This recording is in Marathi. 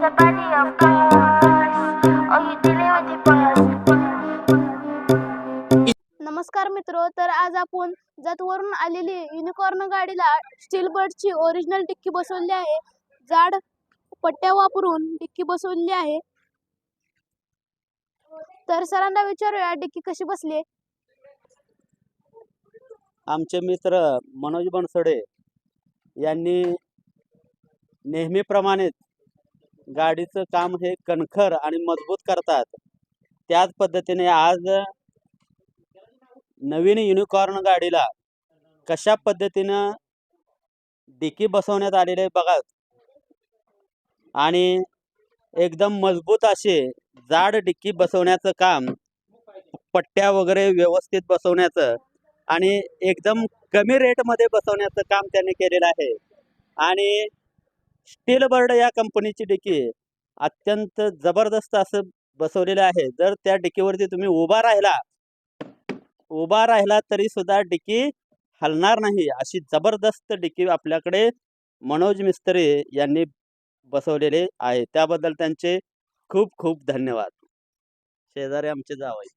the body of course. Oh, you dealing with the boss. नमस्कार मित्रो, तर आज आपण जतवरून आलेली युनिकॉर्न गाडीला स्टील बर्डची ओरिजिनल डिक्की बसवली आहे. जाड पट्ट्या वापरून डिक्की बसवली आहे. तर सरांना विचारूया डिक्की कशी बसली. आमचे मित्र मनोज बनसोडे यांनी नेहमीप्रमाणे गाडीचं काम हे कणखर आणि मजबूत करतात. त्याच पद्धतीने आज नवीन युनिकॉर्न गाडीला कशा पद्धतीनं डिकी बसवण्यात आलेले आहे बघा. आणि एकदम मजबूत असे जाड डिक्की बसवण्याचं काम, पट्ट्या वगैरे व्यवस्थित बसवण्याचं आणि एकदम कमी रेटमध्ये बसवण्याचं काम त्यांनी केलेलं आहे. आणि स्टील बर्ड या कंपनीची डिकी अत्यंत जबरदस्त असं बसवलेलं आहे. जर त्या डिकीवरती तुम्ही उभा राहिला तरी सुद्धा डिकी हलणार नाही, अशी जबरदस्त डिकी आपल्याकडे मनोज मिस्त्री यांनी बसवलेले आहे. त्याबद्दल त्यांचे खूप खूप धन्यवाद. शेजारी आमचे जावई.